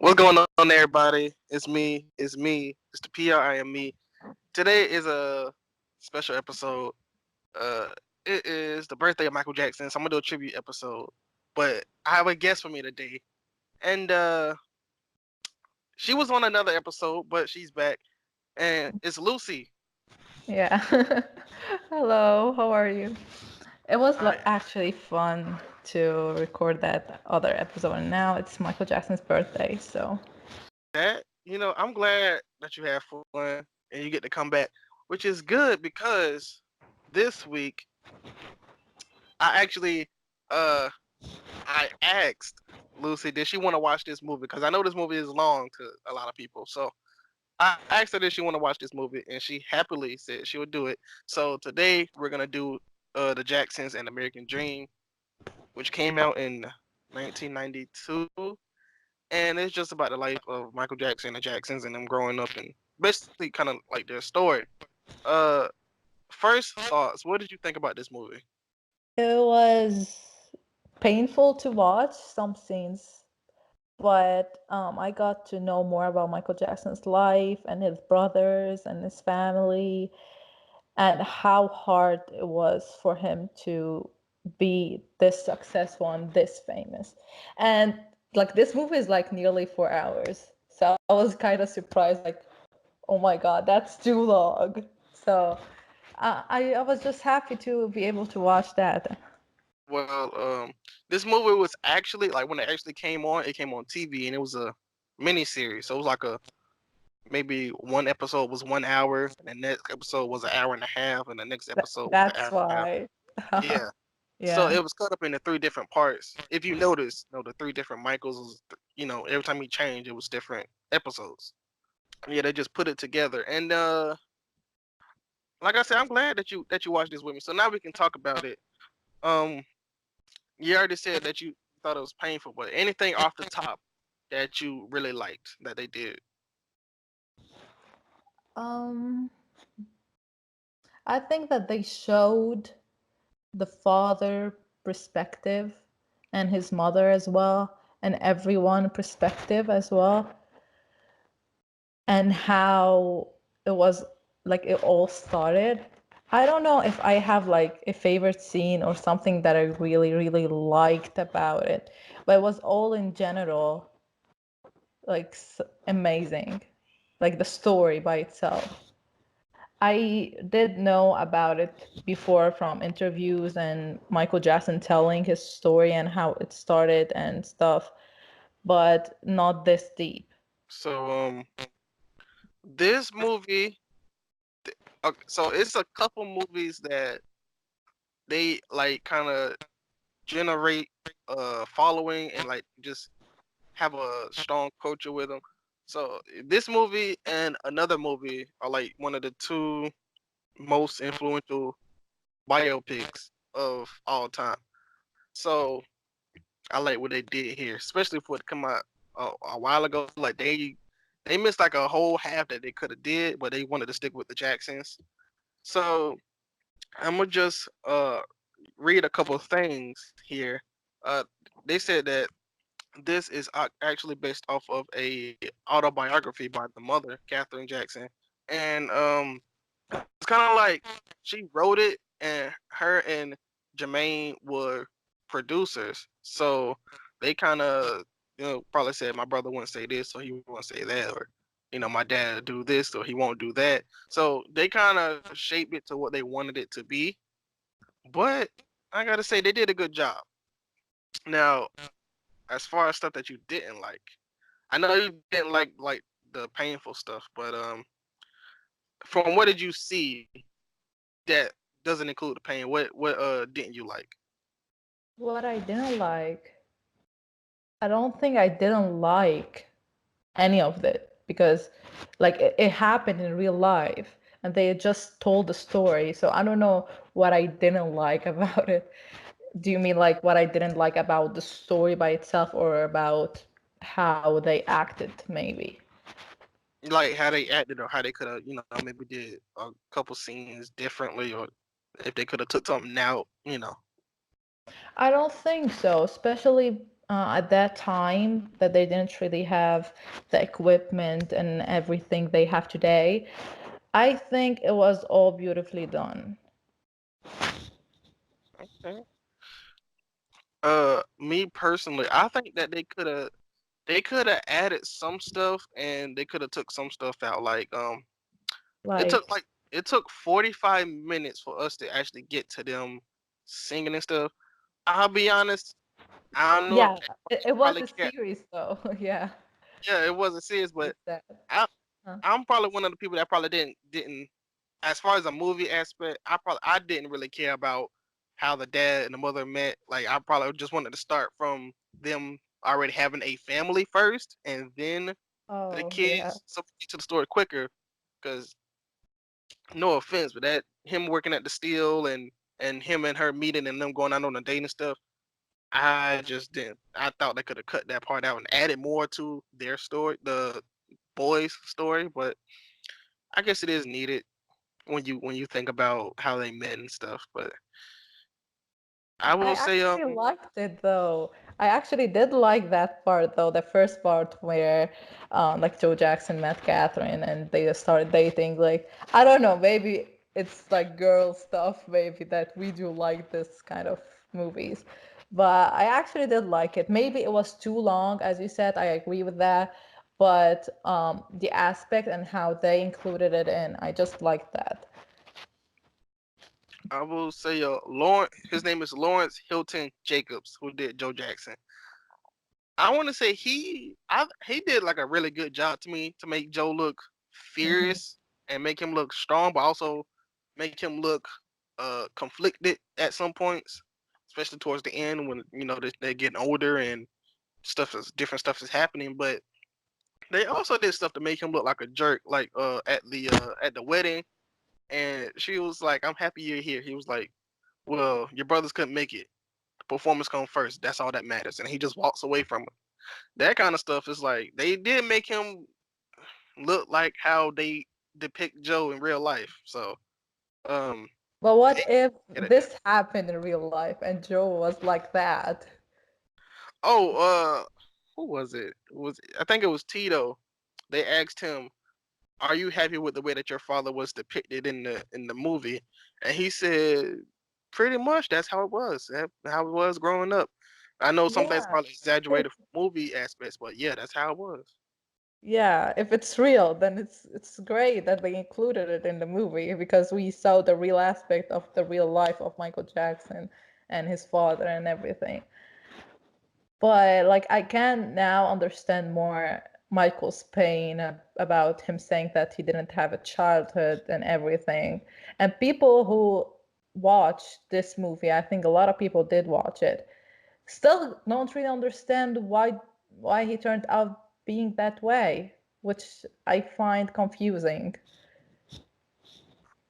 What's going on, everybody? It's me. It's me. It's the PR. I am me. Today is a special episode. Uh, it is the birthday of Michael Jackson, so I'm gonna do a tribute episode. But I have a guest for me today, and she was on another episode, but she's back, and it's Lucy. Yeah. Hello, how are you? It was All right, actually fun to record that other episode, and now it's Michael Jackson's birthday, so I'm glad that you have fun and you get to come back, which is good because this week I actually uh I asked Lucy, did she want to watch this movie? Because I know this movie is long to a lot of people. So I asked her, did she want to watch this movie? And she happily said she would do it. So today we're going to do The Jacksons and American Dream, which came out in 1992. And it's just about the life of Michael Jackson and the Jacksons and them growing up and basically kind of like their story. Uh, First thoughts, what did you think about this movie? it was painful to watch some scenes, but I got to know more about Michael Jackson's life and his brothers and his family and how hard it was for him to be this successful and this famous. And like this movie is like nearly 4 hours. So I was kind of surprised, like, oh my God, that's too long. So I was just happy to be able to watch that. Well, this movie was actually like when it actually came on, it came on TV and it was a mini series. So it was like a maybe one episode was 1 hour, and the next episode was an hour and a half, and the next episode was an hour That's and a half. why. Yeah. So Yeah. it was cut up into three different parts. If you notice, the three different Michaels was, every time he changed, it was different episodes. Yeah, they just put it together. And like I said, I'm glad that you watched this with me. So now we can talk about it. Um, you already said that you thought it was painful, but anything off the top that you really liked that they did? Um, I think that they showed the father perspective and his mother as well, and everyone perspective as well, and how it was like it all started. I don't know if I have like a favorite scene or something that I really, really liked about it, but it was all in general like amazing, like the story by itself. I did know about it before from interviews and Michael Jackson telling his story and how it started and stuff, but not this deep. So this movie, okay, so it's a couple movies that they like kind of generate following and like just have a strong culture with them. So this movie and another movie are like one of the two most influential biopics of all time. So I like what they did here, especially for it to come out a while ago. Like they missed like a whole half that they could have did, but they wanted to stick with the Jacksons. So I'm gonna just read a couple of things here. Uh, they said that this is actually based off of a autobiography by the mother, Katherine Jackson, and it's kind of like she wrote it, and her and Jermaine were producers, so they kind of probably said my brother wouldn't say this, so he won't say that, or my dad do this, so he won't do that. So they kind of shaped it to what they wanted it to be, but I gotta say they did a good job. Now, as far as stuff that you didn't like, I know you didn't like the painful stuff, but from what did you see that doesn't include the pain? What didn't you like? What I didn't like, I don't think I didn't like any of it because like it happened in real life and they just told the story. So I don't know what I didn't like about it. Do you mean like what I didn't like about the story by itself or about how they acted maybe? Like how they acted, or how they could have maybe did a couple scenes differently, or if they could have took something out. I don't think so, especially at that time that they didn't really have the equipment and everything they have today. I think it was all beautifully done. Okay. Me personally, I think that they could have added some stuff and they could have took some stuff out. It took Like, like it took 45 minutes for us to actually get to them singing and stuff. I'll be honest, I don't know if yeah, it was probably a care. series though. Yeah, Yeah, it wasn't serious, you but said. I Huh. I'm probably one of the people that probably didn't as far as a movie aspect, I didn't really care about how the dad and the mother met. Like I probably just wanted to start from them already having a family first, and then the Oh, yeah. kids so get to the story quicker. Because no offense, but that him working at the steel and him and her meeting and them going out on a date and stuff, I just didn't. I thought they could have cut that part out and added more to their story, the boys' story. But I guess it is needed when you think about how they met and stuff. But I I will say, actually liked it though. I actually did like that part though, the first part where like Joe Jackson met Catherine and they just started dating. Like, I don't know, maybe it's like girl stuff, maybe that we do like this kind of movies. But I actually did like it. Maybe it was too long, as you said, I agree with that. But the aspect and how they included it in, I just liked that. Lawrence. His name is Lawrence Hilton Jacobs, who did Joe Jackson. I want to say he did like a really good job to me to make Joe look Hmm. fierce and make him look strong, but also make him look conflicted at some points, especially towards the end when they're getting older and different stuff is happening. But they also did stuff to make him look like a jerk, like at the wedding, and she was like, "I'm happy you're here." He was like, "Well, your brothers couldn't make it. The performance come first. That's all that matters." And he just walks away from it. That kind of stuff is like they did make him look like how they depict Joe in real life. So um, But they what if get it done. this happened in real life and Joe was like that? Oh, who was it? I think it was Tito. They asked him, "Are you happy with the way that your father was depicted in the movie?" And he said, "Pretty much. That's how it was. How it was growing up." I know some things Yeah. probably exaggerated for movie aspects, but yeah, that's how it was. Yeah, if it's real, then it's great that they included it in the movie because we saw the real aspect of the real life of Michael Jackson and his father and everything. But like I can now understand more Michael's pain about him saying that he didn't have a childhood and everything. And people who watched this movie, I think a lot of people did watch it, still don't really understand why he turned out being that way, which I find confusing.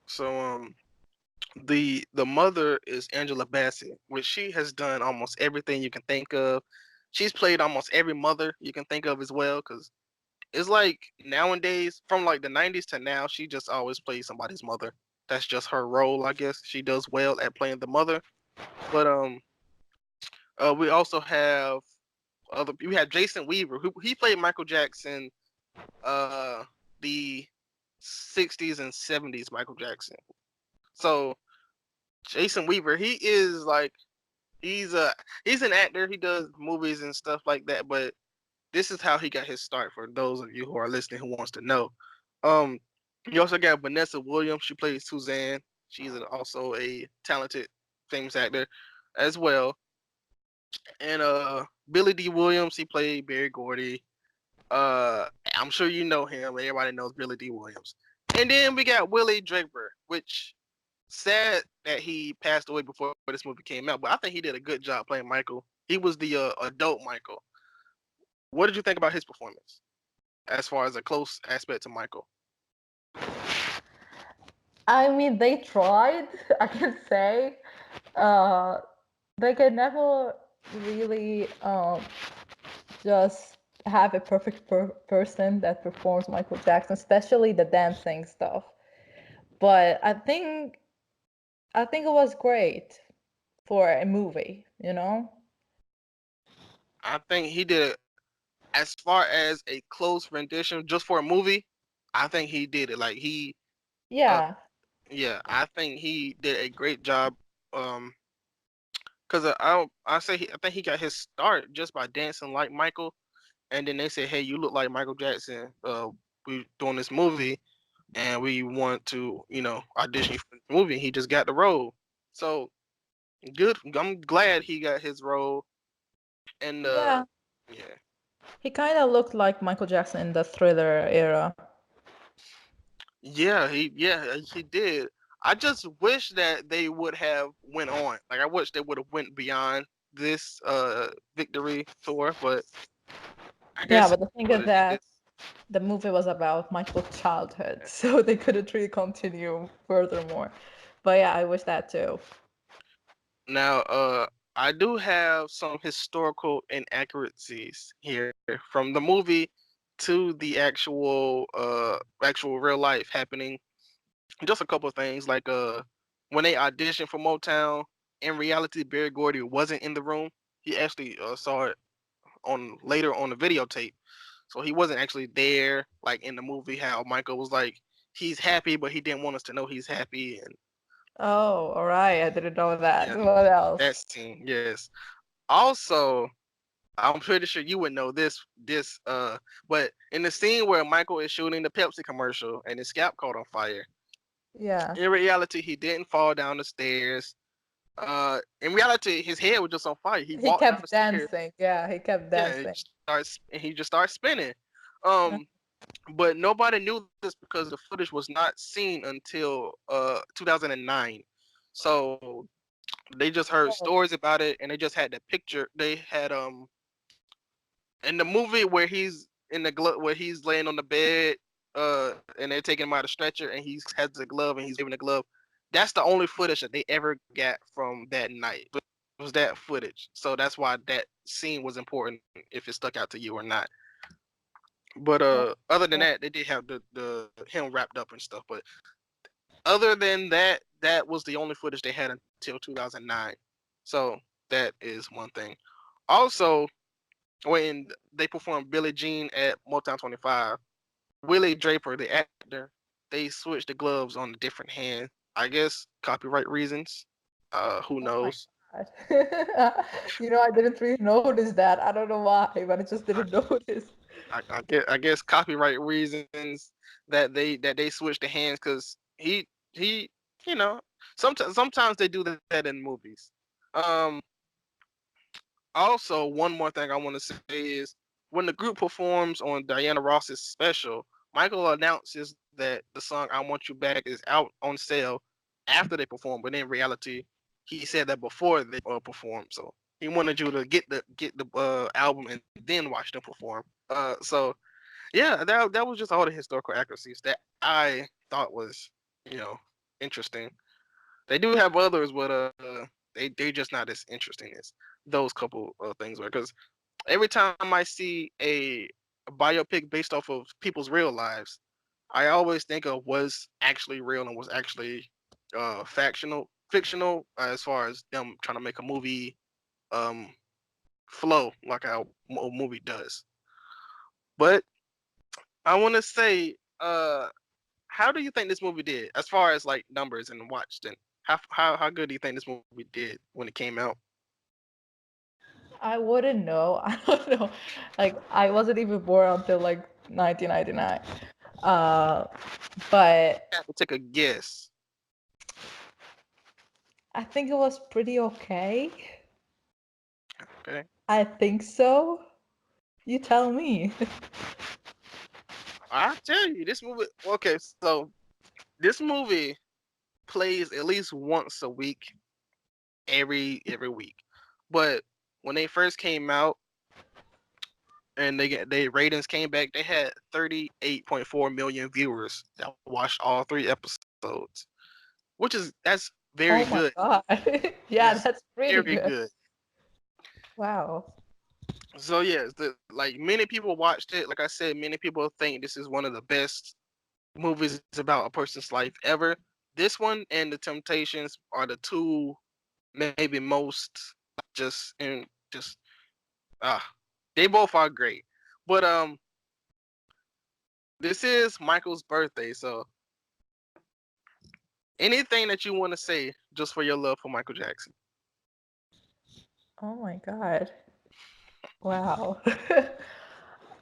So the mother is Angela Bassett, which she has done almost everything you can think of. She's played almost every mother you can think of as well, because it's like nowadays, from like the 90s to now, she just always plays somebody's mother. That's just her role, I guess. She does well at playing the mother. But we also have we have Jason Weaver, who he played Michael Jackson, uh, the 60s and 70s Michael Jackson. So Jason Weaver, he is like he's a he's an actor. He does movies and stuff like that. But this is how he got his start. For those of you who are listening who wants to know, um, you also got Vanessa Williams. She plays Suzanne. She's also a talented, famous actor as well. And Billy D. Williams, he played Barry Gordy. Uh, I'm sure you know him. Everybody knows Billy D. Williams. And then we got Willie Draper, which sad that he passed away before this movie came out, but I think he did a good job playing Michael. He was the adult Michael. What did you think about his performance as far as a close aspect to Michael? I mean, they tried, I can say. Uh, they could never really just have a perfect person that performs Michael Jackson, especially the dancing stuff. But I think it was great for a movie, you know? I think he did it as far as a close rendition just for a movie. I think he did it. Like uh, Yeah, yeah, I think he did a great job. Um, cause I say I think he got his start just by dancing like Michael, and then they said, hey, you look like Michael Jackson. We doing this movie, and we want to, audition you for the movie. He just got the role. So good. I'm glad he got his role. And yeah. yeah, He kind of looked like Michael Jackson in the Thriller era. he did. I just wish that they would have went on. Like I wish they would have went beyond this victory tour, but I Yeah, guess but it's the thing what is it that is. the movie was about Michael's childhood, so they couldn't really continue furthermore. But yeah, I wish that too. Now, I do have some historical inaccuracies here from the movie to the actual real life happening. Just a couple of things, like when they auditioned for Motown, in reality, Berry Gordy wasn't in the room. He actually saw it on later on the videotape, so he wasn't actually there, like in the movie. How Michael was like, he's happy, but he didn't want us to know he's happy, and Oh, all right. I didn't know that. yeah, What that else? scene, yes. Also, I'm pretty sure you would know this, but in the scene where Michael is shooting the Pepsi commercial and his scalp caught on fire, Yeah. in reality he didn't fall down the stairs. In reality his head was just on fire. He He walked down the kept stairs. dancing. Yeah, he kept Yeah, dancing. he just starts spinning. Um, but nobody knew this because the footage was not seen until 2009. So they just heard Oh, stories about it, and they just had the picture. They had in the movie where he's in the glove, where he's laying on the bed, and they're taking him out of stretcher, and he has the glove and he's waving the glove. That's the only footage that they ever got from that night. It was that footage, so that's why that scene was important if it stuck out to you or not. But oh, other than yeah. that, they did have the him wrapped up and stuff. But other than that, that was the only footage they had until 2009. So that is one thing. Also, when they performed Billie Jean at Motown 25, Willie Draper, the actor, they switched the gloves on a different hand. I guess copyright reasons. Who Oh my knows? God. I didn't really notice that. I don't know why, but I just I, didn't notice. I guess copyright reasons that they switched the hands because he you know sometimes they do that in movies. Um, Also, one more thing I want to say is when the group performs on Diana Ross's special, Michael announces that the song "I Want You Back" is out on sale after they perform, but in reality, he said that before they performed. So he wanted you to get the album and then watch them perform. So yeah, that was just all the historical accuracies that I thought was you know interesting. They do have others, but they just not as interesting as those couple of things were. Because every time I see a biopic based off of people's real lives, I always think of was actually real and was actually fictional as far as them trying to make a movie um flow like how a movie does. But I want to say, how do you think this movie did as far as like numbers and watched and how good do you think this movie did when it came out? I wouldn't know. I don't know. Like I wasn't even born until like 1999. Uh, but I have to take a guess. I think it was pretty okay. Okay, I think so. You tell me. I tell you, this movie. Okay, so this movie plays at least once a week, every week. But when they first came out and they ratings came back, they had 38.4 million viewers that watched all three episodes, which is that's very Oh my good. God. Yeah, It's that's pretty very good. good. Wow. So yes, like many people watched it. Like I said, many people think this is one of the best movies about a person's life ever. This one and The Temptations are the two maybe most just Ah, they both are great. But this is Michael's birthday, so anything that you want to say just for your love for Michael Jackson. Oh my God. Wow.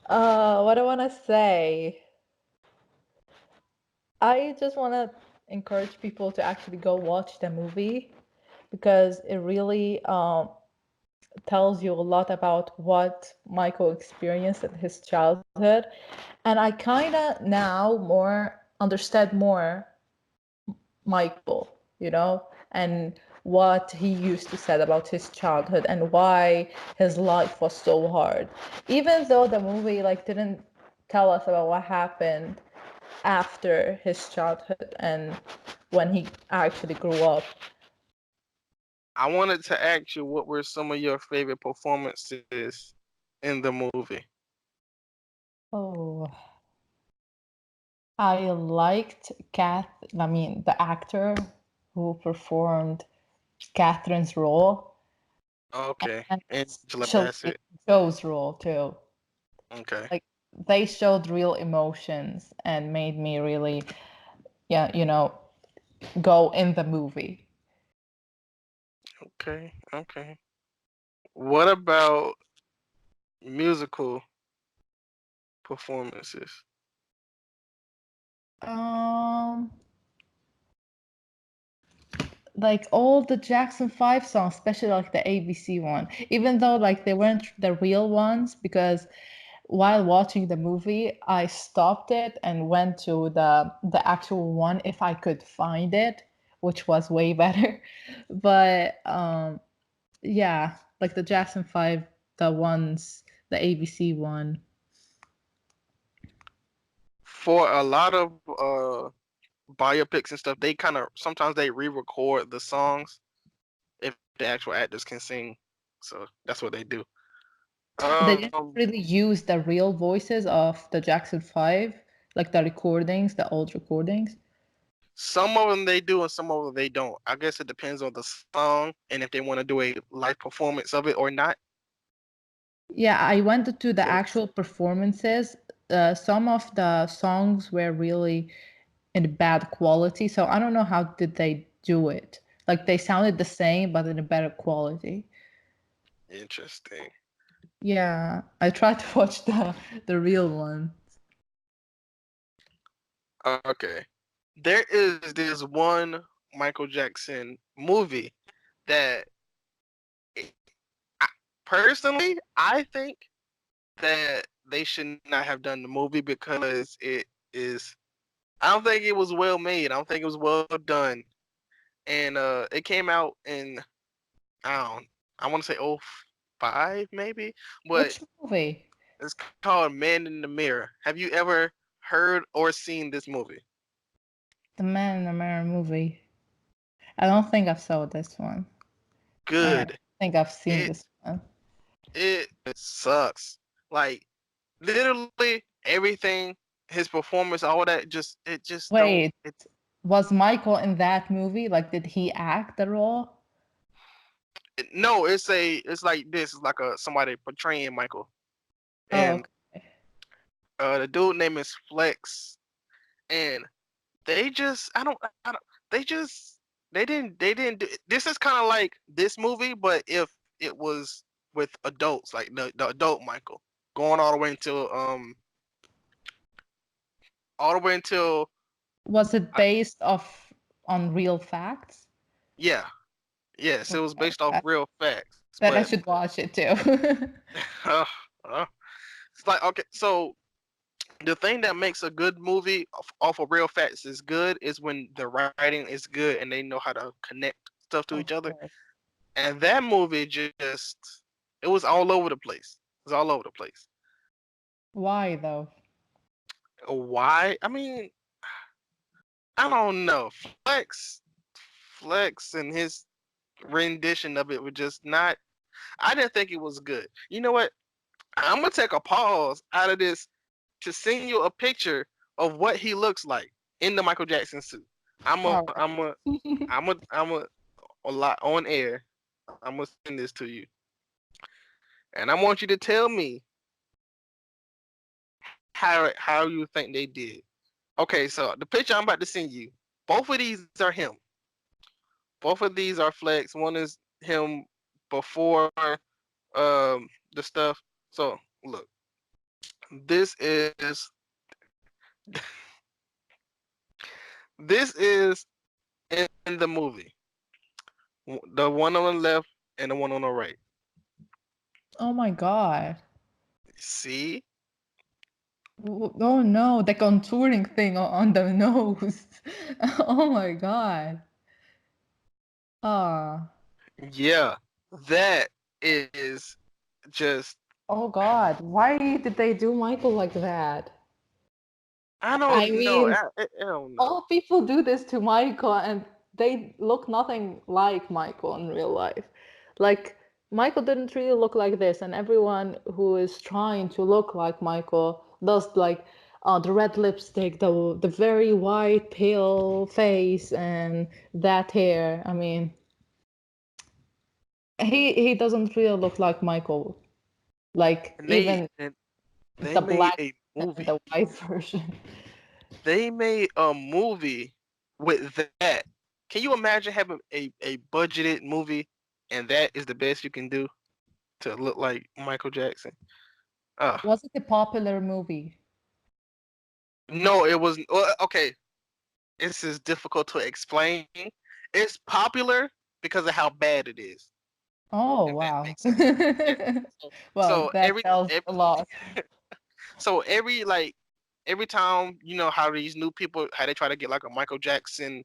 What I want to say, I just want to encourage people to actually go watch the movie because it really tells you a lot about what Michael experienced in his childhood. And I kind of now more understand more Michael, and what he used to say about his childhood and why his life was so hard. Even though the movie like didn't tell us about what happened after his childhood and when he actually grew up. I wanted to ask you what were some of your favorite performances in the movie. Oh, I liked the actor who performed Catherine's role, Okay, and Angela especially Bassett. Joe's role too. Okay, Like they showed real emotions and made me really, yeah, go in the movie. okay. What about musical performances? Um, like all the Jackson 5 songs, especially like the ABC one, even though like they weren't the real ones, because while watching the movie, I stopped it and went to the actual one if I could find it, which was way better. But yeah, like the Jackson 5, the ones, the ABC one. For a lot of biopics and stuff, they kind of sometimes they re-record the songs if the actual actors can sing. So that's what they do. They didn't Um, really use the real voices of the Jackson 5, like the recordings, the old recordings. some of them they do and some of them they don't. I guess it depends on the song and if they want to do a live performance of it or not. Yeah, I went to the actual performances. Some of the songs were really in bad quality, so I don't know how did they do it. Like they sounded the same, but in a better quality. Interesting. Yeah, I tried to watch the real one. Okay. There is this one Michael Jackson movie that I, personally I think that they should not have done the movie because it is I don't think it was well made. I don't think it was well done. And it came out in I don't I want to say oh 05 maybe, but Which movie? it's called Man in the Mirror. Have you ever heard or seen this movie? The Man in the Mirror movie. I don't think I saw this one. I Good. think I've seen It this one. it sucks. Like literally everything, his performance, all that, just don't. Wait, was Michael in that movie? Like, did he act the role? No, it's like this. It's like a somebody portraying Michael, Oh, and the dude name is Flex, and I don't they just they didn't do, this is kind of like this movie, but if it was with adults, like the adult Michael, going all the way until was it uh, based off on real facts? yeah. Yes, it was Okay, based off real facts, then I but should watch it too. uh, uh, it's like okay. So the thing that makes a good movie off of real facts is good is when the writing is good and they know how to connect stuff to Of each other. course. And that movie just it was all over the place. It was all over the place. Why though? Why? I mean, I don't know. Flex, and his rendition of it was just not. I didn't think it was good. You know what? I'm gonna take a pause out of this to send you a picture of what he looks like in the Michael Jackson suit. I'm a, All I'm a, right. I'm a lot on air. I'm gonna send this to you, and I want you to tell me how you think they did. Okay, so the picture I'm about to send you, both of these are him. Both of these are Flex. One is him before the stuff. So look, this is this is in the movie. The one on the left and the one on the right. Oh my god. See? Oh no, the contouring thing on the nose. Oh my god. Ah. Yeah. That is just Oh god. Why did they do Michael like that? I I don't know. mean, I don't know. all people do this to Michael and they look nothing like Michael in real life. Like, Michael didn't really look like this, and everyone who is trying to look like Michael does like the red lipstick, the very white, pale face, and that hair. I mean, he doesn't really look like Michael. Like, And even they the made black a and movie. the white version. They made a movie with that. Can you imagine having a budgeted movie and that is the best you can do to look like Michael Jackson? Uh Was it a popular movie? no, it was well, okay. This is difficult to explain. It's popular because of how bad it is. Oh, If that wow. makes sense. Yeah. So, Well, so that every, tells every a lot. so every time you know how these new people how they try to get like a Michael Jackson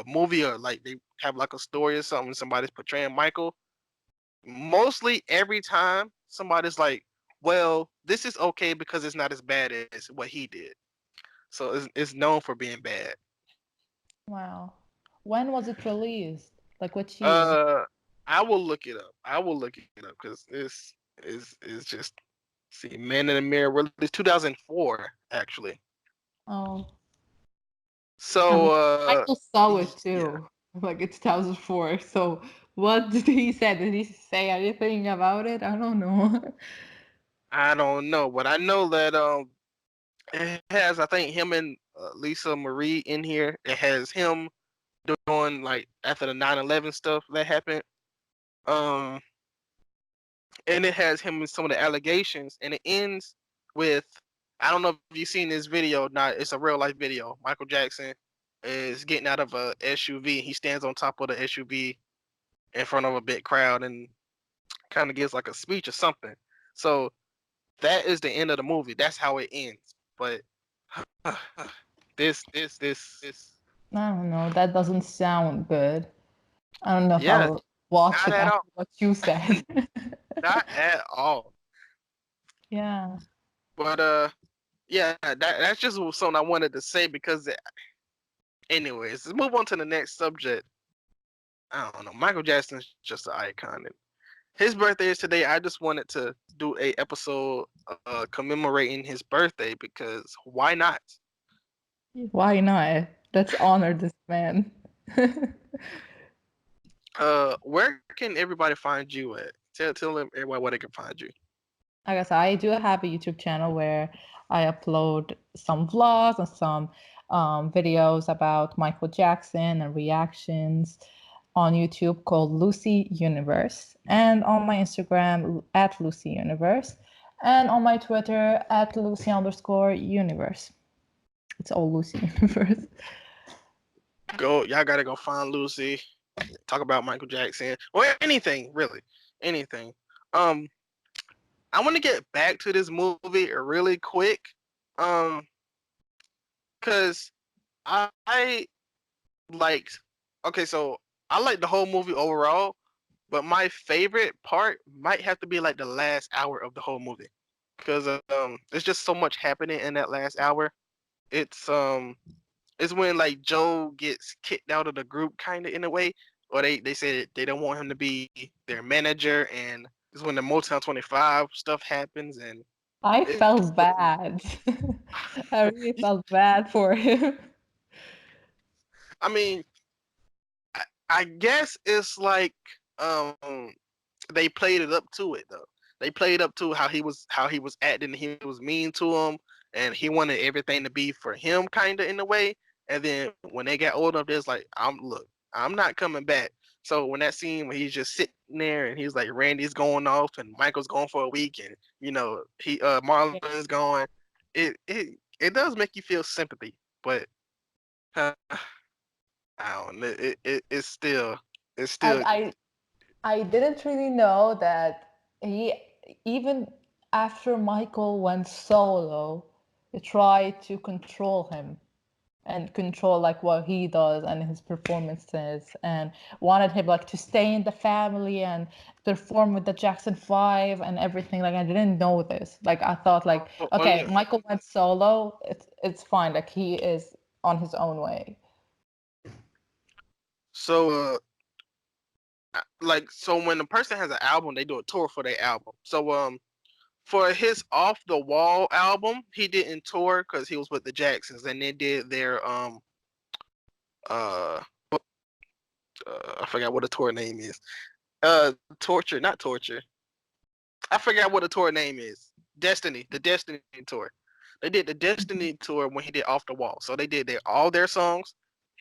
movie or like they have like a story or something somebody's portraying Michael. Mostly every time somebody's like, well, this is okay because it's not as bad as what he did. So it's known for being bad. Wow. When was it released? Like which year? Uh, I will look it up. I will look it up because this is just see Man in the Mirror released 2004 actually. Oh, I So mean, Michael saw it yeah, too. Like it's 2004. So what did he say? Did he say anything about it? I don't know. I don't know, but I know that it has I think him and Lisa Marie in here. It has him doing like after the 9/11 stuff that happened. Um, and it has him in some of the allegations, and it ends with I don't know if you've seen this video. Not it's a real life video. Michael Jackson is getting out of a SUV. He stands on top of the SUV in front of a big crowd and kind of gives like a speech or something. So that is the end of the movie. That's how it ends. But this I don't know. That doesn't sound good. I don't know if yeah, I'll watch not it at after all. what you said. Not at all. Yeah. But yeah, that's just something I wanted to say because anyways, let's move on to the next subject. I don't know. Michael Jackson's just an icon. And his birthday is today. I just wanted to do a episode commemorating his birthday because why not? Why not? Let's honor this man. Where can everybody find you at? Tell them everybody where they can find you. I guess I do have a YouTube channel where I upload some vlogs and some videos about Michael Jackson and reactions on YouTube called Lucy Universe, and on my Instagram at Lucy Universe, and on my Twitter at Lucy_Universe. It's all Lucy Universe. Y'all gotta go find Lucy. Talk about Michael Jackson or anything really, anything. Um, I want to get back to this movie really quick. Um, cause I liked. Okay, so I like the whole movie overall, but my favorite part might have to be like the last hour of the whole movie, cause there's just so much happening in that last hour. It's it's when like Joe gets kicked out of the group, kind of in a way, or they said they don't want him to be their manager, and it's when the Motown 25 stuff happens, and I it's felt bad. I really felt bad for him. I mean, I guess it's like um they played it up to it though. they played up to how he was acting. He was mean to him, and he wanted everything to be for him, kind of in a way. And then when they got old enough, there's like, I'm not coming back. So when that scene where he's just sitting there and he's like, Randy's going off and Michael's gone for a week, and he Marlon's going, it does make you feel sympathy, but uh, I don't know. It's still. And I didn't really know that he, even after Michael went solo, he tried to control him and control like what he does and his performances, and wanted him like to stay in the family and perform with the Jackson 5 and everything. Like I didn't know this. Like I thought like, Oh okay, yeah. Michael went solo, it's fine. Like he is on his own way. So so when the person has an album, they do a tour for their album. So for his Off the Wall album, he didn't tour because he was with the Jacksons, and they did their uh, I forgot what the tour name is. Torture, not Torture. I forgot what the tour name is. Destiny, the Destiny tour. They did the Destiny tour when he did Off the Wall. So they did all their songs,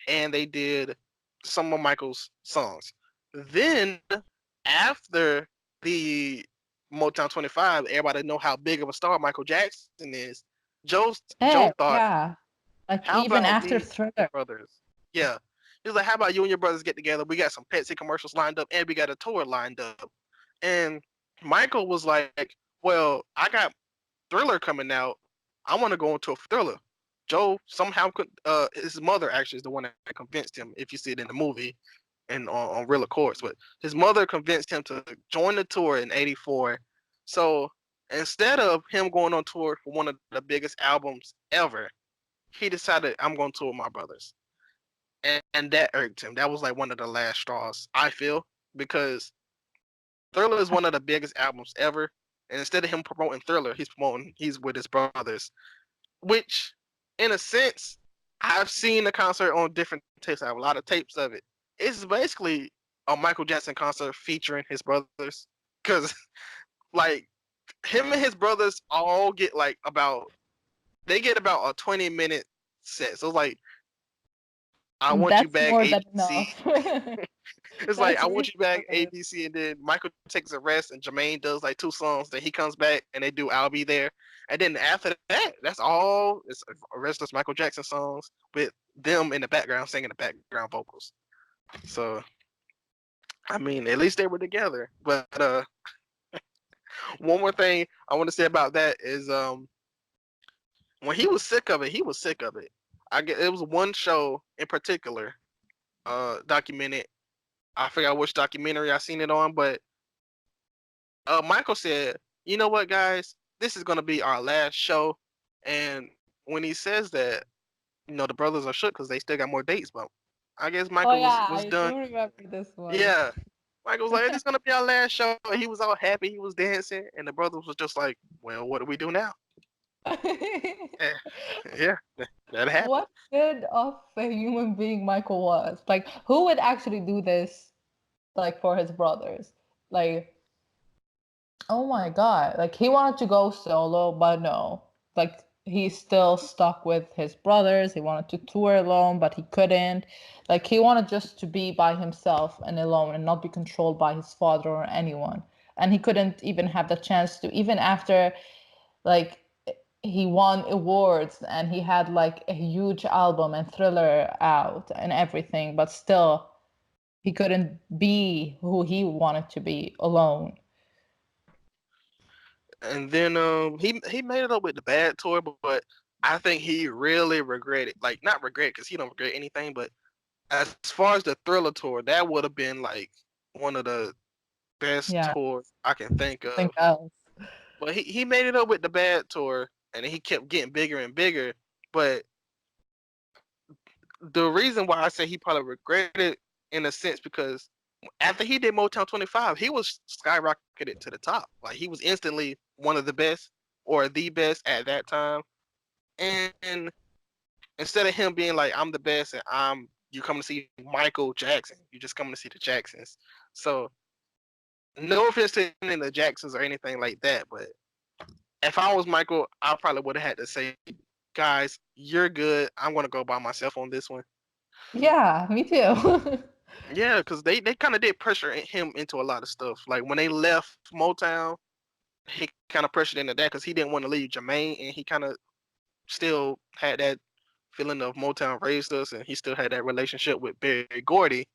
and they did some of Michael's songs. Then after the Motown 25, everybody know how big of a star Michael Jackson is. Joe Yeah, thought, yeah. Like how even about after me and your Thriller. brothers? Yeah. He was like, how about you and your brothers get together? We got some Pepsi commercials lined up and we got a tour lined up. And Michael was like, well, I got Thriller coming out. I want to go into a Thriller. Joe somehow his mother actually is the one that convinced him, if you see it in the movie and on Real Accords, but his mother convinced him to join the tour in '84. So instead of him going on tour for one of the biggest albums ever, he decided, I'm going to tour with my brothers. And that irked him. That was like one of the last straws, I feel, because Thriller is one of the biggest albums ever. And instead of him promoting Thriller, he's with his brothers, which, in a sense, I've seen the concert on different tapes. I have a lot of tapes of it. It's basically a Michael Jackson concert featuring his brothers, because like him and his brothers all get like about a 20-minute set. So it's like, I want you That's back, more than ABC. enough. It's like, That's I really want you back, more than ABC, and then Michael takes a rest, and Jermaine does like two songs. Then he comes back, and they do "I'll Be There," and then after that, that's all. It's a rest of Michael Jackson songs with them in the background singing the background vocals. So, I mean, at least they were together. But one more thing I want to say about that is when he was sick of it, he was sick of it. I get it was one show in particular, documented. I forgot which documentary I seen it on, but Michael said, "You know what, guys? This is gonna be our last show." And when he says that, the brothers are shook because they still got more dates. But I guess Oh Michael was yeah, was I done. do remember this one. Yeah, Michael was like, "This is gonna be our last show." And he was all happy. He was dancing, and the brothers was just like, "Well, what do we do now?" Eh, yeah, that happened. What good of a human being Michael was. Like, who would actually do this, like, for his brothers? Like, oh my God. Like, he wanted to go solo, but no. Like, he's still stuck with his brothers. He wanted to tour alone, but he couldn't. Like, he wanted just to be by himself and alone and not be controlled by his father or anyone. And he couldn't even have the chance to, even after, like, he won awards and he had like a huge album and Thriller out and everything, but still he couldn't be who he wanted to be alone. And then he made it up with the Bad Tour, but I think he really regretted, like not regret because he don't regret anything, but as far as the Thriller tour, that would have been like one of the best Yeah, tours I can think think of. else. But he made it up with the Bad Tour, and he kept getting bigger and bigger. But the reason why I say he probably regretted it in a sense because after he did Motown 25, he was skyrocketed to the top. Like he was instantly one of the best or the best at that time. And instead of him being like, I'm the best and you coming to see Michael Jackson, you just coming to see the Jacksons. So no offense to any of the Jacksons or anything like that, but if I was Michael, I probably would have had to say, guys, you're good. I'm gonna go by myself on this one. Yeah, me too. Yeah, because they kind of did pressure him into a lot of stuff. Like when they left Motown, he kind of pressured into that because he didn't want to leave Jermaine, and he kind of still had that feeling of Motown raised us, and he still had that relationship with Barry Gordy.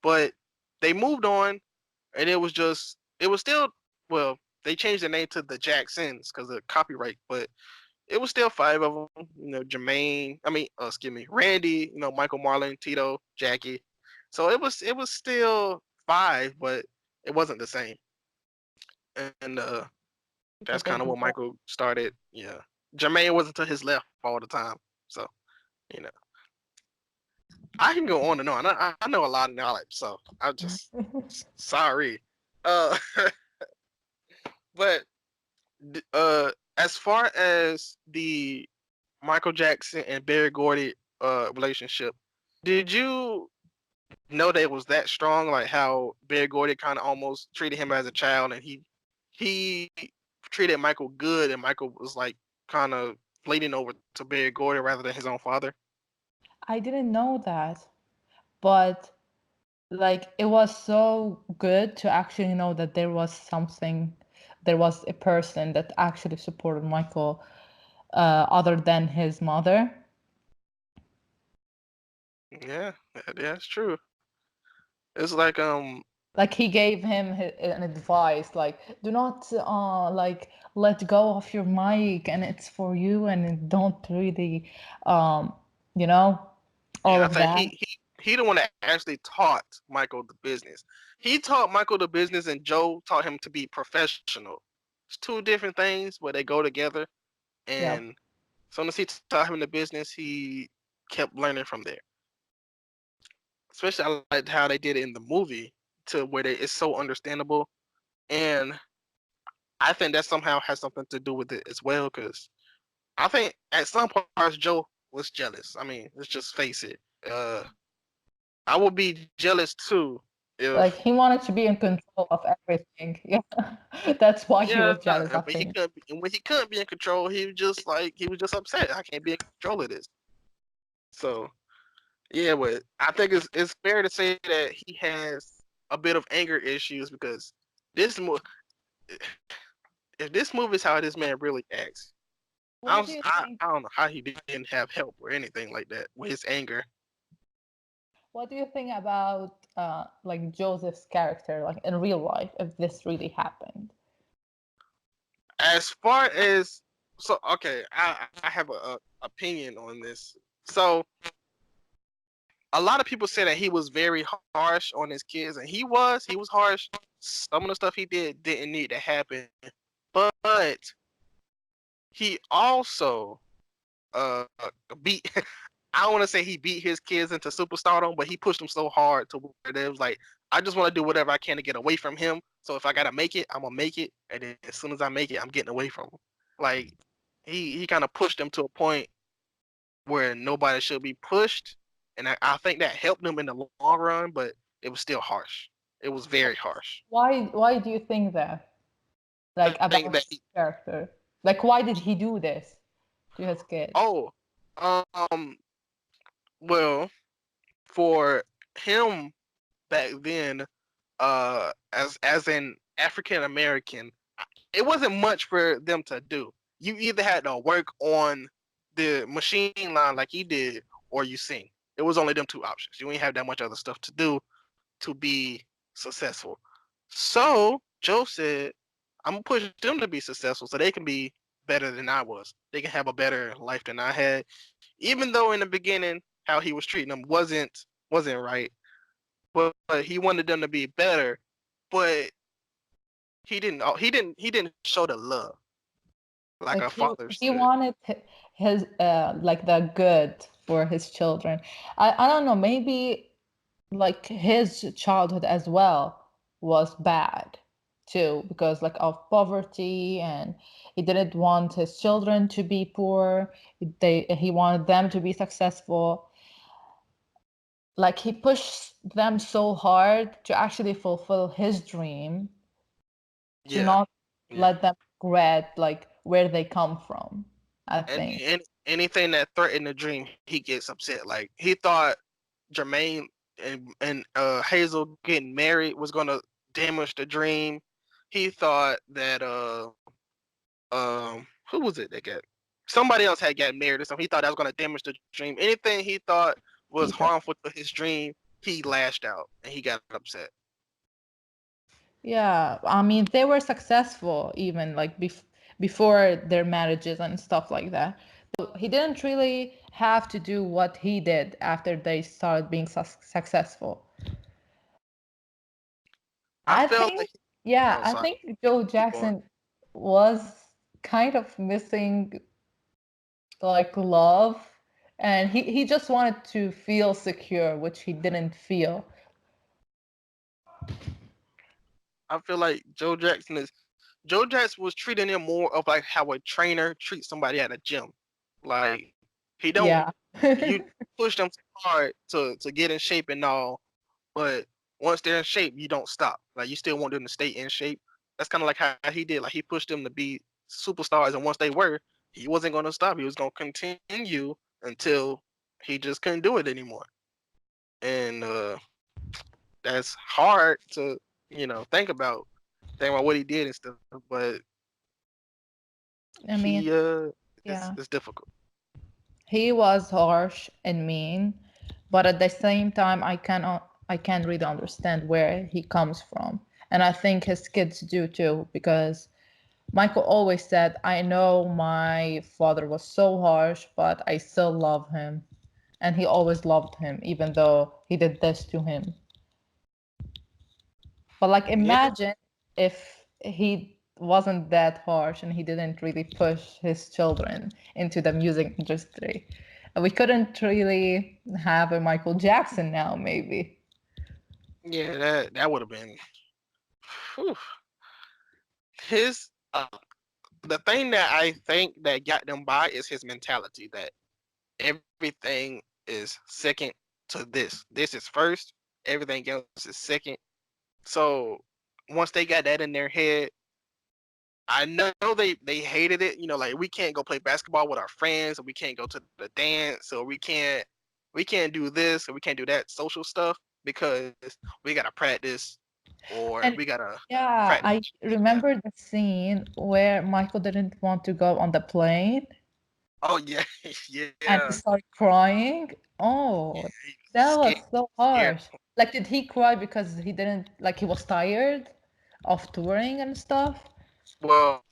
But they moved on, and it was still, well, they changed the name to the Jacksons because of copyright, but it was still five of them. You know, Jermaine, excuse me, Randy, you know, Michael Marlon, Tito, Jackie. So it was still five, but it wasn't the same. And that's But they kind of what divorced. Michael started. Yeah, Jermaine wasn't to his left all the time. So you know, I can go on and on. I know a lot of knowledge, so I'm just sorry. Uh, but as far as the Michael Jackson and Barry Gordy relationship, did you know that it was that strong? Like how Barry Gordy kind of almost treated him as a child, and he treated Michael good, and Michael was like kind of fleeting over to Barry Gordy rather than his own father. I didn't know that, but like it was so good to actually know that there was something, there was a person that actually supported Michael other than his mother. Yeah, that's true. It's like Like he gave him an advice, like do not like let go of your mic, and it's for you, and don't really, um, you know, all yeah, I of think that. he the one that actually taught Michael the business. He taught Michael the business, and Joe taught him to be professional. It's two different things, but they go together. Yeah. And as soon as he taught him the business, he kept learning from there. Especially I liked how they did it in the movie to where it's so understandable, and I think that somehow has something to do with it as well. Because I think at some parts Joe was jealous. I mean, let's just face it. Uh, I would be jealous too Like if he wanted to be in control of everything. Yeah. That's why he yeah, was jealous, I but he think. couldn't. When he couldn't be in control, he was just upset. I can't be in control of this. So yeah, but I think it's fair to say that he has a bit of anger issues because this movie, if this movie is how this man really acts, What do you think? I don't know how he didn't have help or anything like that with his anger. What do you think about like Joseph's character, like in real life, if this really happened? As far as so, okay, I have a opinion on this. So a lot of people say that he was very harsh on his kids, and he was harsh. Some of the stuff he didn't need to happen, but he also beat. I don't want to say he beat his kids into superstardom, but he pushed them so hard to where they was like, I just want to do whatever I can to get away from him. So if I gotta make it, I'm gonna make it, and then as soon as I make it, I'm getting away from him. Like he kind of pushed them to a point where nobody should be pushed, and I think that helped them in the long run, but it was still harsh. It was very harsh. Why do you think that? I Like think about that his character? Like why did he do this to his kids? oh um well, for him back then, as an African American, it wasn't much for them to do. You either had to work on the machine line like he did, or you sing. It was only them two options. You ain't have that much other stuff to do to be successful. So Joe said, "I'm gonna push them to be successful, so they can be better than I was. They can have a better life than I had." Even though in the beginning how he was treating them wasn't right, but he wanted them to be better. But he didn't show the love like Like our father he should. wanted his like the good for his children. I don't know, maybe like his childhood as well was bad too, because like of poverty, and he didn't want his children to be poor. He wanted them to be successful. Like he pushed them so hard to actually fulfill his dream, to Yeah, not yeah. let them regret like where they come from, I And, think. and anything that threatened the dream, he gets upset. Like he thought Jermaine and Hazel getting married was gonna damage the dream. He thought that who was it that got somebody else had gotten married or something. He thought that was gonna damage the dream. Anything he thought was Yeah. harmful to his dream, he lashed out and he got upset. Yeah, I mean, they were successful even like before their marriages and stuff like that. So he didn't really have to do what he did after they started being successful. I I felt think, that yeah, oh I sorry, think Joe keep going. Jackson was kind of missing like love, and he just wanted to feel secure, which he didn't feel. I feel like Joe Jackson was treating him more of like how a trainer treats somebody at a gym. Like he don't Yeah. you push them hard to get in shape and all, but once they're in shape, you don't stop. Like you still want them to stay in shape. That's kind of like how he did. Like he pushed them to be superstars, and once they were, he wasn't going to stop. He was going to continue until he just couldn't do it anymore. And that's hard to think about what he did and stuff. But I mean, he yeah. it's difficult. He was harsh and mean, but at the same time, I can't really understand where he comes from, and I think his kids do too, because Michael always said, "I know my father was so harsh, but I still love him," and he always loved him, even though he did this to him. But like, Yeah, imagine if he wasn't that harsh and he didn't really push his children into the music industry. We couldn't really have a Michael Jackson now, maybe. yeah, that would have been whew. His the thing that I think that got them by is his mentality that everything is second to this. This is first. Everything else is second. So once they got that in their head, I know they hated it. Like we can't go play basketball with our friends, or we can't go to the dance, or we can't do this, or we can't do that social stuff because we gotta practice, or And we gotta yeah, practice. I Yeah. remember the scene where Michael didn't want to go on the plane Oh yeah, and he yeah. started crying. Oh, He was that was scared. so Scared. harsh. Like, did he cry because he didn't, like, he was tired of touring and stuff? Well,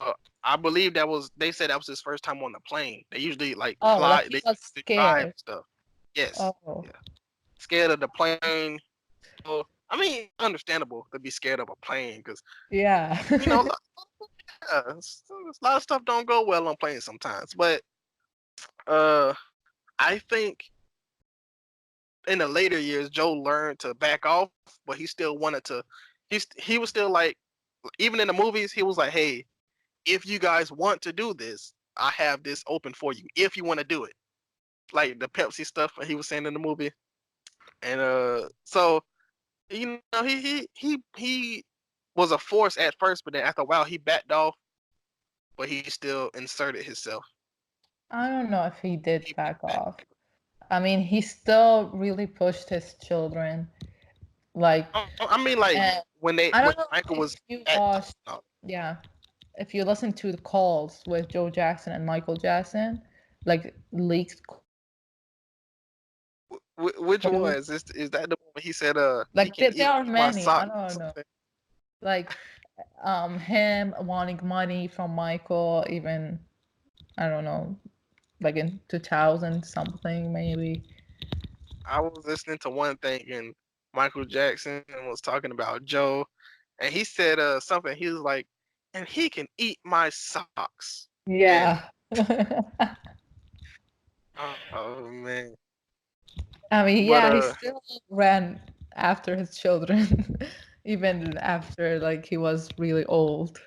I believe that was they said that was his first time on the plane. They usually like Oh, like fly. he They was usually drive and scared. stuff. Yes. Oh, Yeah. Scared of the plane. Well, I mean, understandable to be scared of a plane because yeah. you know, yeah, a lot of stuff don't go well on planes sometimes. But uh, I think in the later years, Joe learned to back off, but he still wanted to. He was still like, even in the movies, he was like, "Hey, if you guys want to do this, I have this open for you. If you want to do it." Like the Pepsi stuff that he was saying in the movie. And so he was a force at first, but then after a while he backed off, but he still inserted himself. I don't know if he did He back back. off. I mean, he still really pushed his children. Like, I mean, like and when I don't know Michael if was you at watched, no, yeah, if you listen to the calls with Joe Jackson and Michael Jackson, like leaked which one calls, is that the one he said he like can there eat are my many. I socks or don't know. something? Like him wanting money from Michael, even I don't know, like in 2000 something maybe. I was listening to one thing and Michael Jackson was talking about Joe, and he said something. He was like, and he can eat my socks. And Yeah. oh man, I mean, but yeah, he still ran after his children, even after like he was really old.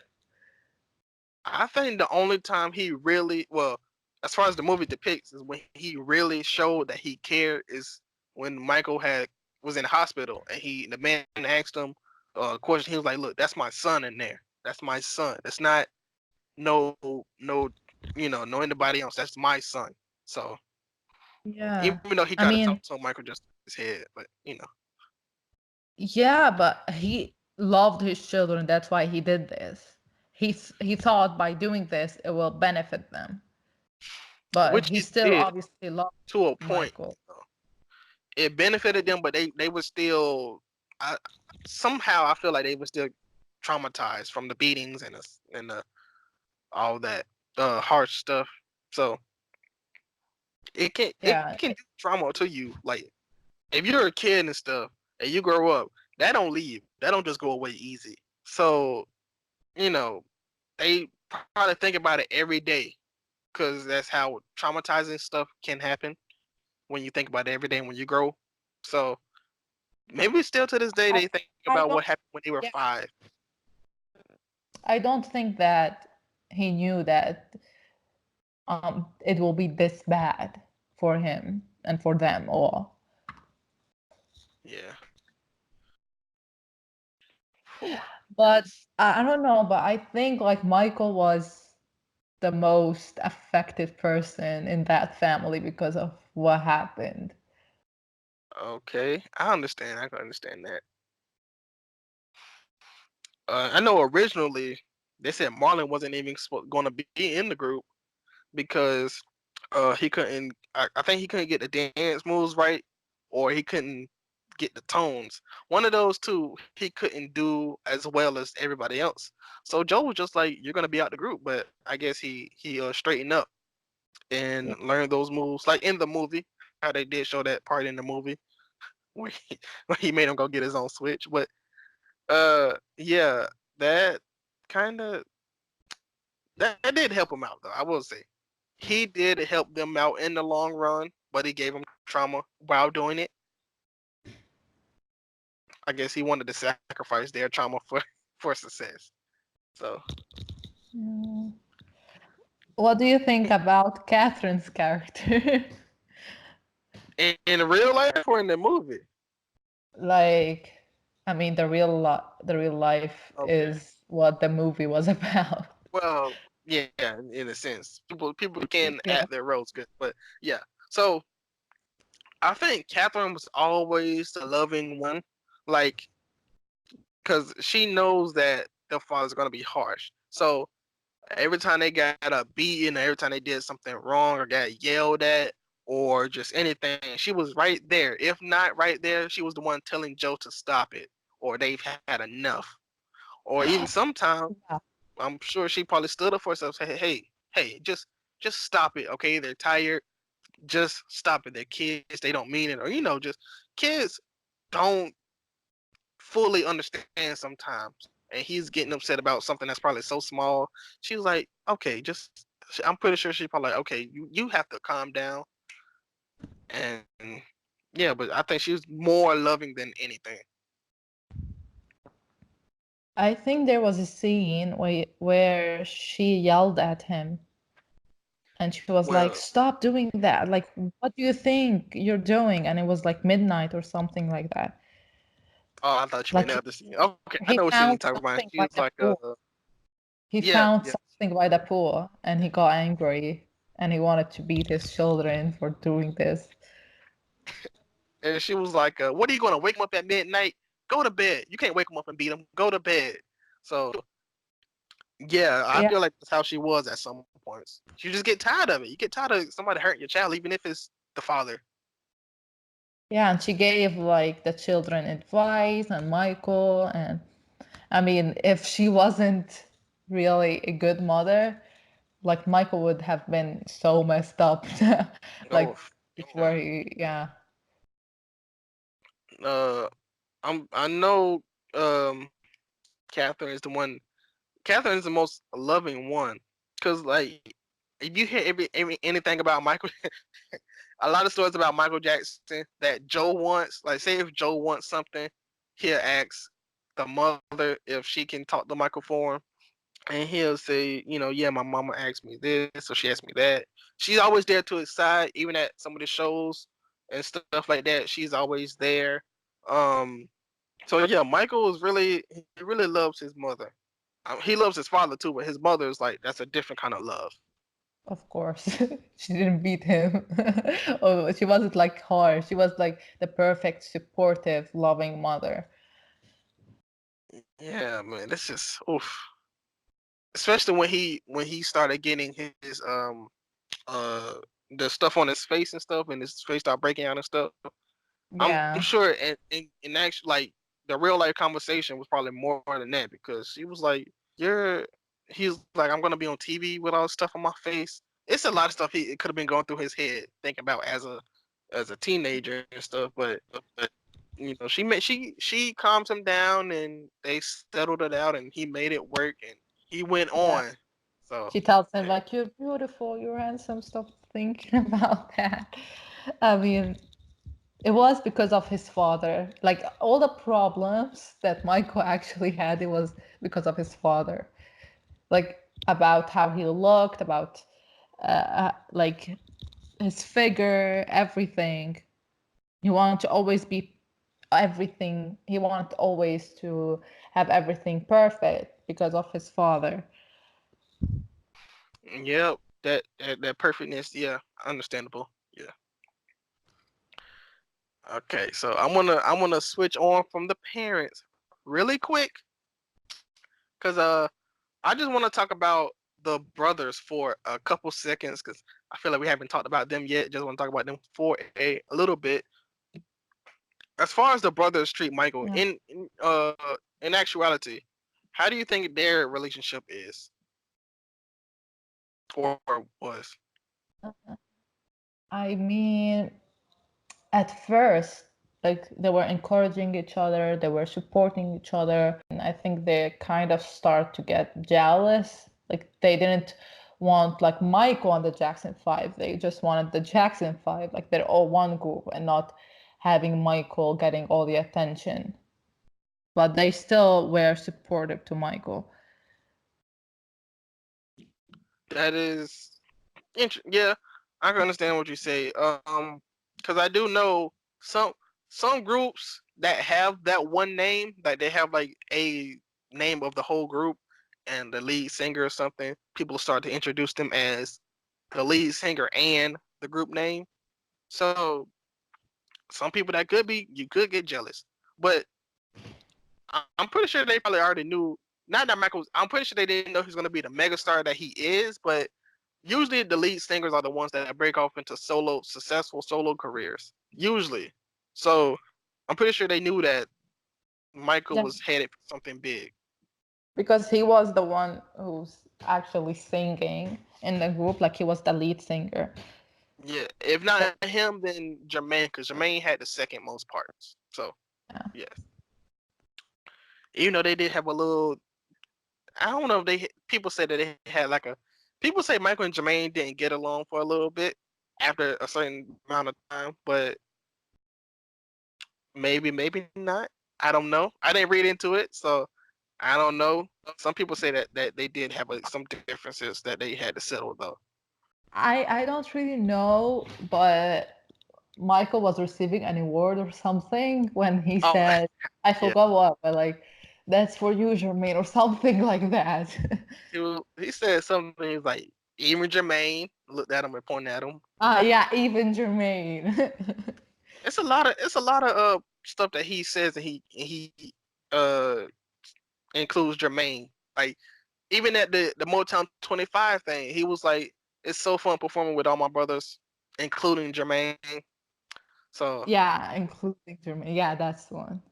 I think the only time he really well, as far as the movie depicts, is when he really showed that he cared is when Michael had was in the hospital and the man asked him a question. He was like, "Look, that's my son in there." That's my son. That's not no no anybody else. That's my son. So Yeah. even though he I tried to talk mean, to Michael just his head, but yeah, but he loved his children. That's why he did this. He thought by doing this it will benefit them. But which he it still did obviously loved to a point. Michael. It benefited them, but they were still. I somehow I feel like they were still traumatized from the beatings and all that harsh stuff. So it Yeah. can do trauma to you. Like if you're a kid and stuff and you grow up, that don't leave. That don't just go away easy. So you know they probably think about it every day because that's how traumatizing stuff can happen when you think about it every day when you grow. So maybe still to this day I, they think I about don't what happened when they were yeah, 5. I don't think that he knew that it will be this bad for him and for them all. Yeah. Whew. But I don't know, but I think like Michael was the most affected person in that family because of what happened. Okay, I understand. I can understand that. I know originally they said Marlon wasn't even going to be in the group because he couldn't. I think he couldn't get the dance moves right, or he couldn't get the tones. One of those two he couldn't do as well as everybody else. So Joe was just like, "You're gonna be out the group," but I guess he straightened up Yeah. and learned those moves, like in the movie. How they did show that part in the movie where where he made him go get his own switch. But yeah, that kind of that did help him out though. I will say he did help them out in the long run, but he gave him trauma while doing it. I guess he wanted to sacrifice their trauma for for success. So Mm. What do you think about Catherine's character? in real life or in the movie? Like, I mean, the real life Okay. is what the movie was about. Well, yeah, in a sense, people can Yeah. act their roles good, but yeah. So I think Catherine was always the loving one, like because she knows that their father's gonna be harsh. So every time they got a beating, or every time they did something wrong or got yelled at or just anything, she was right there. If not right there, she was the one telling Joe to stop it or they've had enough. Or even sometimes, Yeah. I'm sure she probably stood up for herself, say, hey, just stop it, okay? They're tired. Just stop it. They're kids. They don't mean it, or just kids don't fully understand sometimes. And he's getting upset about something that's probably so small. She was like, okay, just I'm pretty sure she's probably like, okay, you have to calm down. And yeah, but I think she was more loving than anything. I think there was a scene where she yelled at him and she was like, Well, "Stop doing that. Like, what do you think you're doing?" And it was like midnight or something like that. oh, I thought you meant Like the other scene. Okay, I he know what scene you're found talking about. something She by was the like, pool. He yeah, found yeah. something by the pool and he got angry and he wanted to beat his children for doing this. And she was like, what are you gonna wake him up at midnight? Go to bed. You can't wake him up and beat him. Go to bed. So yeah, I Yeah. feel like that's how she was at some points. You just get tired of it. You get tired of somebody hurting your child, even if it's the father. Yeah, and she gave like the children advice and Michael, and I mean, if she wasn't really a good mother, like Michael would have been so messed up like Oh, before yeah. yeah. I know um Catherine is the one. Catherine is the most loving one, cause like if you hear every anything about Michael, a lot of stories about Michael Jackson that Joe wants. Like say if Joe wants something, he'll ask the mother if she can talk to Michael for him, and he'll say, yeah, my mama asked me this, or she asked me that. She's always there to his side, even at some of the shows and stuff like that. She's always there. Um, so yeah, Michael is really he really loves his mother. He loves his father too, but his mother is like that's a different kind of love. Of course, she didn't beat him. Oh, she wasn't like her. She was like the perfect, supportive, loving mother. Yeah, man, that's just oof. Especially when he started getting his uh the stuff on his face and stuff, and his face started breaking out and stuff. I'm Yeah, sure, and actually, like the real life conversation was probably more than that because he was like, "You're," he's like, "I'm gonna be on TV with all this stuff on my face." It's a lot of stuff he could have been going through his head thinking about as a teenager and stuff. But she calms him down and they settled it out and he made it work and he went yeah. on. So She tells him like, "You're beautiful, you're handsome. Stop thinking about that." I mean, it was because of his father. Like all the problems that Michael actually had, it was because of his father. Like about how he looked, about like his figure, everything. He wanted to always be everything. He wanted always to have everything perfect because of his father. yeah, that perfectness, yeah, understandable. Yeah. Okay, so I'm gonna switch on from the parents really quick because I just want to talk about the brothers for a couple seconds because I feel like we haven't talked about them yet. Just want to talk about them for a little bit. As far as the brothers treat Michael Yeah. in actuality, how do you think their relationship is or was? I mean, at first, like they were encouraging each other, they were supporting each other, and I think they kind of start to get jealous. Like they didn't want like Michael on the Jackson Five, they just wanted the Jackson Five, like they're all one group and not having Michael getting all the attention. But they still were supportive to Michael. That is yeah, I can understand what you say. Because I do know some some groups that have that one name, like they have like a name of the whole group and the lead singer or something. People start to introduce them as the lead singer and the group name. So some people that could be you could get jealous, but I'm pretty sure they probably already knew. Not that Michael. I'm pretty sure they didn't know he's going to be the megastar that he is, but usually the lead singers are the ones that break off into successful solo careers. Usually, so I'm pretty sure they knew that Michael Yeah. was headed for something big. Because he was the one who's actually singing in the group, like he was the lead singer. Yeah, if not him, then Jermaine, because Jermaine had the second most parts. So Yeah. yes, even though they did have a little, I don't know if they people say that they had like a people say Michael and Jermaine didn't get along for a little bit after a certain amount of time, but maybe not. I don't know. I didn't read into it, so I don't know. Some people say that they did have some differences that they had to settle though. I don't really know, but Michael was receiving an award or something when he Oh said, I yeah, forgot what, but like, that's for you, Jermaine, or something like that. he said something. He was like even Jermaine looked at him and pointed at him. Ah, yeah, even Jermaine. It's a lot of stuff that he says and he uh includes Jermaine. Like even at the Motown 25 thing, he was like, "It's so fun performing with all my brothers, including Jermaine." So, Yeah, including Jermaine. Yeah, that's the one.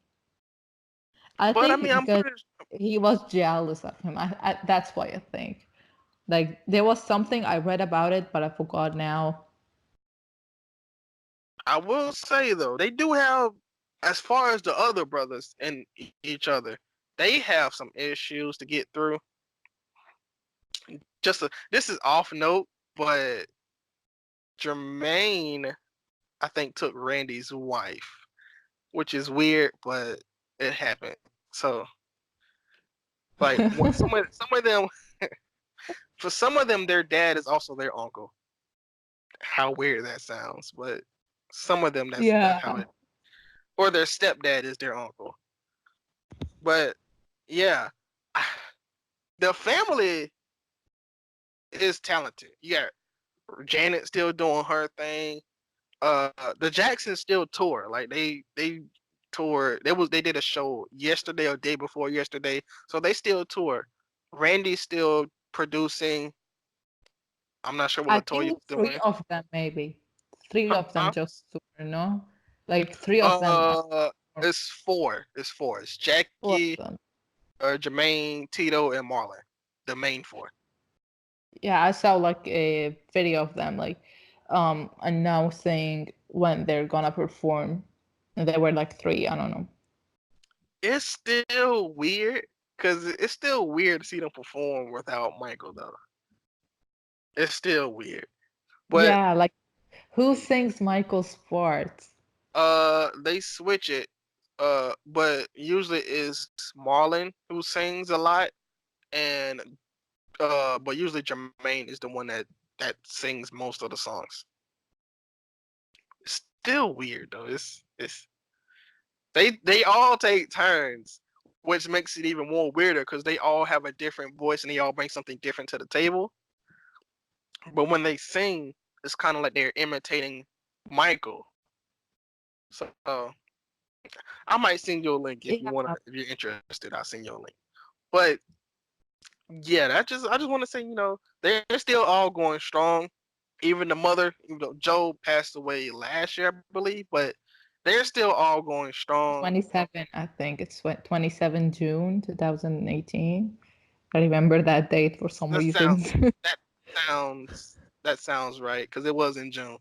I but I think mean, I'm because pretty. he was jealous of him. That's why I think. Like there was something I read about it, but I forgot now. I will say though, they do have, as far as the other brothers and each other, they have some issues to get through. This is off note, but Jermaine, I think, took Randy's wife, which is weird, but it happened. So, like, some of them, for some of them, their dad is also their uncle. How weird that sounds, but some of them, that's how Yeah. it. Or their stepdad is their uncle. But yeah, the family is talented. You got Janet still doing her thing. The Jacksons still tour. Like they tour. They did a show yesterday or day before yesterday. So they still tour. Randy's still producing. I'm not sure what I Latoya's think three doing. of them maybe. Three of them Huh? just tour, no? Like three of them Uh, are it's four. It's four. It's four of Jackie, them. Jermaine, Tito, and Marlon. The main four. Yeah, I saw like a video of them like announcing when they're gonna perform. And there were like three, I don't know. It's still weird because it's still weird to see them perform without Michael though. It's still weird. But Yeah, like who sings Michael's parts? they switch it. But usually it's Marlon who sings a lot, and but usually Jermaine is the one that sings most of the songs. It's still weird though. It's they all take turns, which makes it even more weirder because they all have a different voice and they all bring something different to the table. But when they sing, it's kind of like they're imitating Michael. So I might send you a link if you want. Yeah, If you're interested, I'll send you a link. But yeah, I just want to say, they're still all going strong. Even the mother, Joe passed away last year, I believe, but they're still all going strong. 27, I think it's what 27 June 2018. I remember that date for some That sounds reasons. that that sounds right because it was in June.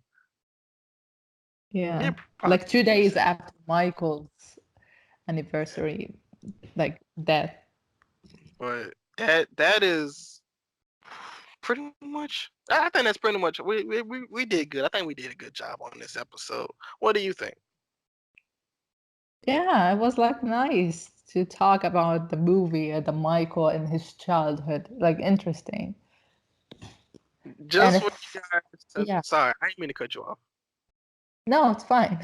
Yeah, It probably like 2 days 27, after Michael's anniversary, like death. but that is pretty much. I think that's pretty much. We did good. I think we did a good job on this episode. What do you think? Yeah, it was like nice to talk about the movie and the Michael and his childhood. Like interesting. And Just for you if guys. yeah, Sorry, I didn't mean to cut you off. no, it's fine.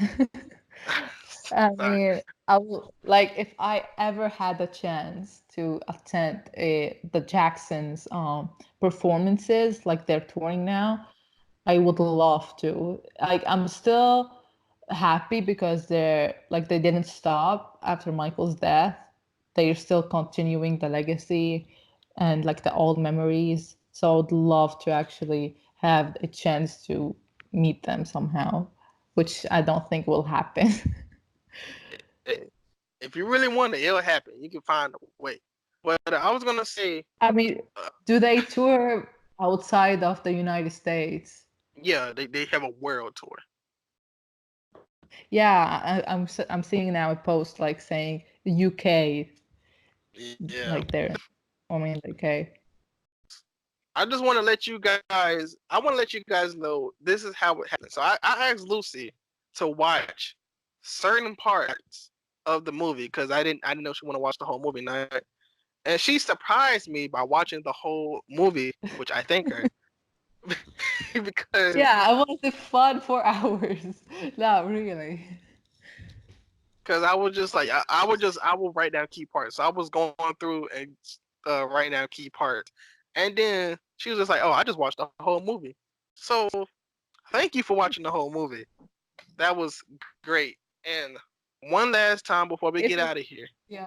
I Sorry. mean, I will like if I ever had the chance to attend the Jacksons performances, like they're touring now, I would love to. Like I'm still happy because they didn't stop after Michael's death. They're still continuing the legacy and like the old memories. So I'd love to actually have a chance to meet them somehow, which I don't think will happen. If you really want it, it'll happen. You can find a way. But I was gonna say, I mean, uh, do they tour outside of the United States? yeah, they have a world tour. Yeah, I'm seeing now a post like saying the UK, Yeah. like they're I mean the UK. I just want to let you guys. I want to let you guys know this is how it happened. So I asked Lucy to watch certain parts of the movie because I didn't know she want to watch the whole movie night, and she surprised me by watching the whole movie, which I thank her because Yeah, I wanted fun for hours. No, really. I was just like I will write down key parts. So I was going through and writing down key parts, and then she was just like, "Oh, I just watched the whole movie." So thank you for watching the whole movie. That was great. And one last time before we If get it, out of here, yeah.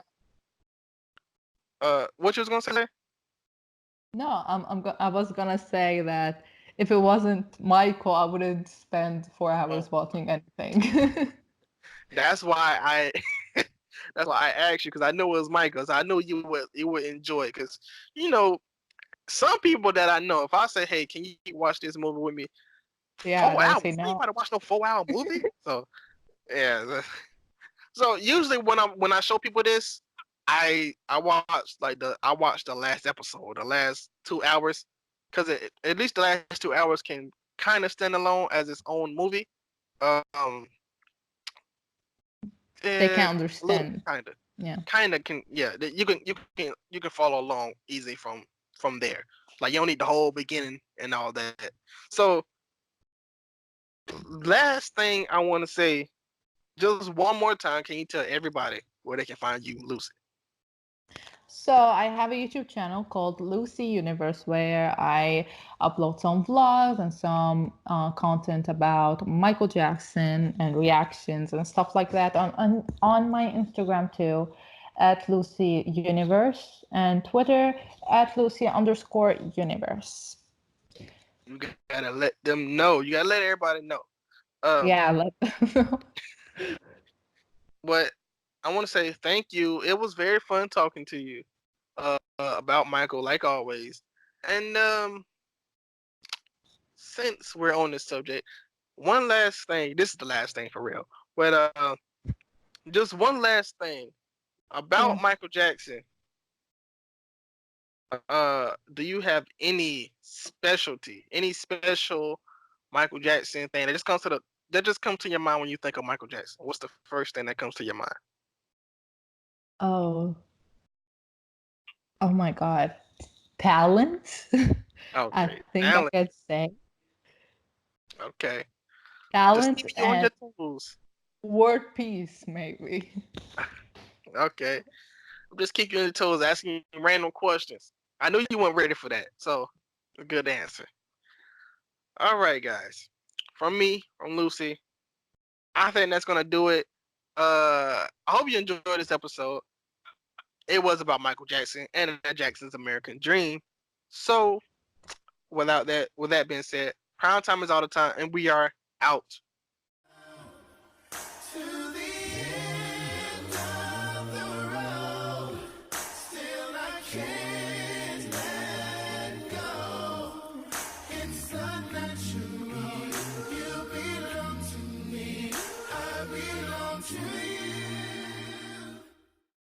what you was gonna say? No, I was gonna say that if it wasn't Michael, I wouldn't spend 4 hours Oh, watching anything. that's why I that's why I asked you because I know it was Michael. So I know you would enjoy it because you know some people that I know. If I say, "Hey, can you watch this movie with me?" Yeah, Four they hours? say You ain't no. about to watch no 4 hour movie. So yeah. So usually when I show people this, I watch I watch the last episode, the last 2 hours, because at least the last 2 hours can kind of stand alone as its own movie. Um, They a can little understand. Yeah. kind of can yeah. You can follow along easy from there. Like you don't need the whole beginning and all that. So last thing I want to say, just one more time, can you tell everybody where they can find you, Lucy? So I have a YouTube channel called Lucy Universe where I upload some vlogs and some content about Michael Jackson and reactions and stuff like that on my Instagram too, at Lucy Universe, and Twitter at Lucy_Universe. You gotta let them know. You gotta let everybody know. Um, Yeah, let but I want to say thank you. It was very fun talking to you about Michael, like always. And since we're on this subject, one last thing. This is the last thing for real. But just one last thing Yeah. about Michael Jackson. Do you have any specialty, any special Michael Jackson thing that just comes to your mind when you think of Michael Jackson? What's the first thing that comes to your mind? Oh, oh my God. Talent? I Okay, think I talent. could say Okay, just talent keep you on and your toes. word peace, maybe. Okay, just keep you on your toes, asking you random questions. I knew you weren't ready for that, so a good answer. All right, guys. From me, from Lucy, I think that's gonna do it. I hope you enjoyed this episode. It was about Michael Jackson and Jackson's American Dream. So, with that being said, prime time is all the time, and we are out. To the end of the road, still I can't.